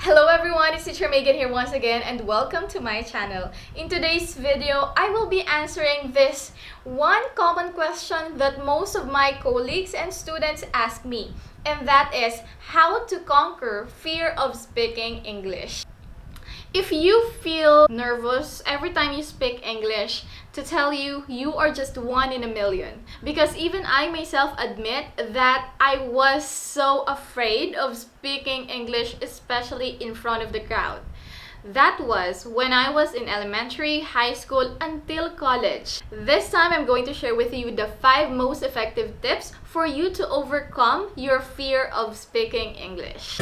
Hello everyone, it's Teacher Megan here once again and welcome to my channel. In today's video, I will be answering this one common question that most of my colleagues and students ask me, and that is how to conquer fear of speaking English. If you feel nervous every time you speak English, to tell you, you are just one in a million. Because even I myself admit that I was so afraid of speaking English, especially in front of the crowd. That was when I was in elementary, high school, until college. This time, I'm going to share with you the 5 most effective tips for you to overcome your fear of speaking English.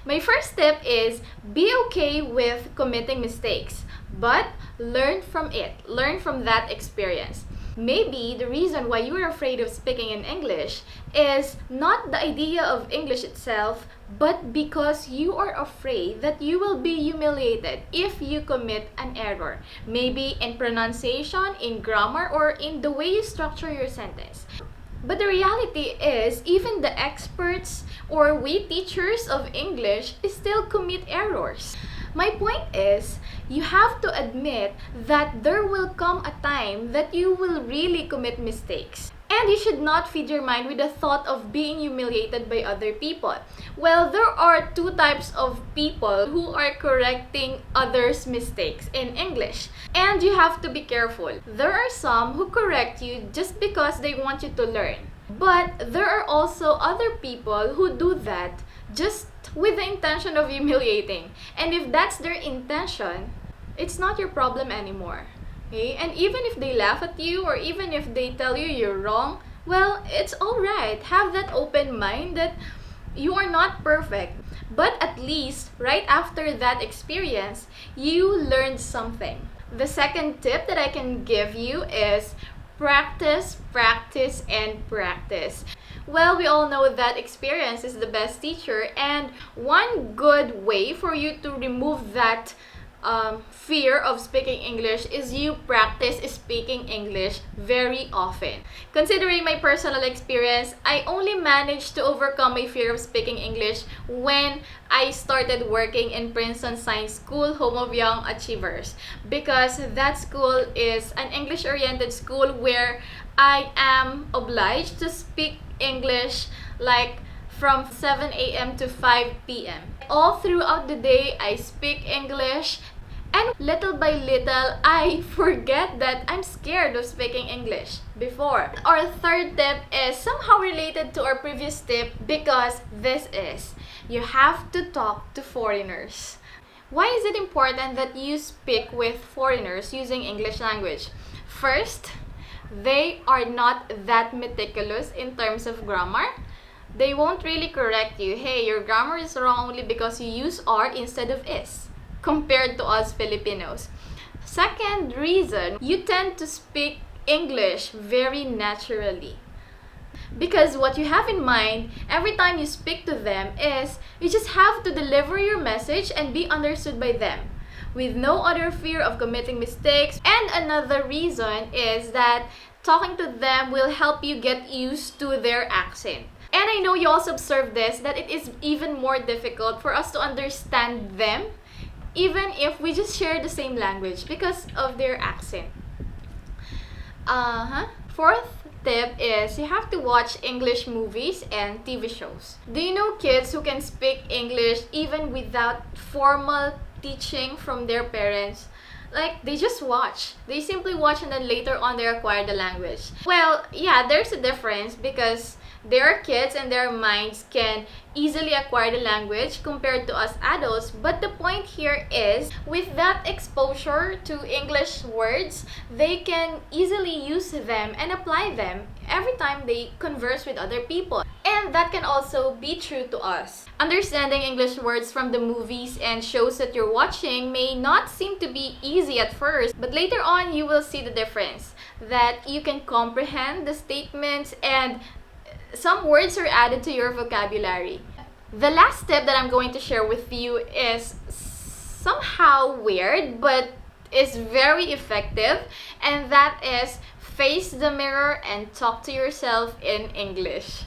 My first tip is be okay with committing mistakes, but learn from it. Learn from that experience. Maybe the reason why you are afraid of speaking in English is not the idea of English itself, but because you are afraid that you will be humiliated if you commit an error. Maybe in pronunciation, in grammar, or in the way you structure your sentence. But the reality is, even the experts or we teachers of English still commit errors. My point is, you have to admit that there will come a time that you will really commit mistakes. And you should not feed your mind with the thought of being humiliated by other people. Well, there are 2 types of people who are correcting others' mistakes in English. And you have to be careful. There are some who correct you just because they want you to learn. But there are also other people who do that just with the intention of humiliating. And if that's their intention, it's not your problem anymore. Okay? And even if they laugh at you or even if they tell you you're wrong, well, it's alright. Have that open mind that you are not perfect. But at least, right after that experience, you learned something. The second tip that I can give you is practice, practice, and practice. Well, we all know that experience is the best teacher, and one good way for you to remove that fear of speaking English is you practice speaking English very often. Considering my personal experience, I only managed to overcome my fear of speaking English when I started working in Princeton Science School, home of young achievers, because that school is an English-oriented school where I am obliged to speak English like from 7 a.m. to 5 p.m. All throughout the day, I speak English, and little by little, I forget that I'm scared of speaking English before. Our third tip is somehow related to our previous tip because this is, you have to talk to foreigners. Why is it important that you speak with foreigners using English language? First, they are not that meticulous in terms of grammar. They won't really correct you. Hey, your grammar is wrong only because you use are instead of is, compared to us Filipinos. Second reason, you tend to speak English very naturally. Because what you have in mind every time you speak to them is you just have to deliver your message and be understood by them, with no other fear of committing mistakes. And another reason is that talking to them will help you get used to their accent. And I know you also observed this, that it is even more difficult for us to understand them, even if we just share the same language because of their accent. Fourth tip is you have to watch English movies and TV shows. Do you know kids who can speak English even without formal teaching from their parents? Like, they just watch. They simply watch and then later on they acquire the language. Well, yeah, there's a difference because they are kids and their minds can easily acquire the language compared to us adults. But the point here is, with that exposure to English words, they can easily use them and apply them every time they converse with other people. And that can also be true to us. Understanding English words from the movies and shows that you're watching may not seem to be easy at first, but later on you will see the difference. That you can comprehend the statements and some words are added to your vocabulary. The last tip that I'm going to share with you is somehow weird, but is very effective, and that is face the mirror and talk to yourself in English.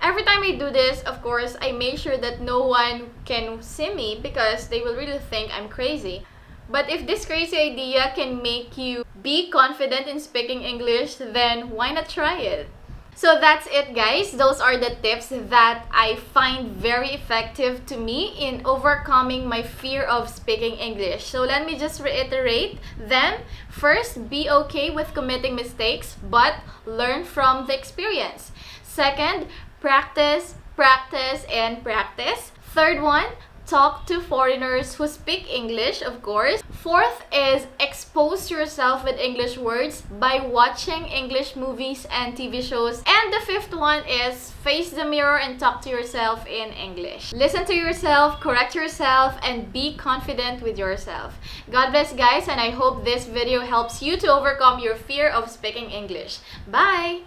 Every time I do this, of course, I make sure that no one can see me because they will really think I'm crazy. But if this crazy idea can make you be confident in speaking English, then why not try it? So that's it, guys. Those are the tips that I find very effective to me in overcoming my fear of speaking English. So let me just reiterate them. First, be okay with committing mistakes, but learn from the experience. Second, practice, practice, and practice. Third one, talk to foreigners who speak English, of course. Fourth is expose yourself with English words by watching English movies and TV shows. And the fifth one is face the mirror and talk to yourself in English. Listen to yourself, correct yourself, and be confident with yourself. God bless, guys, and I hope this video helps you to overcome your fear of speaking English. Bye!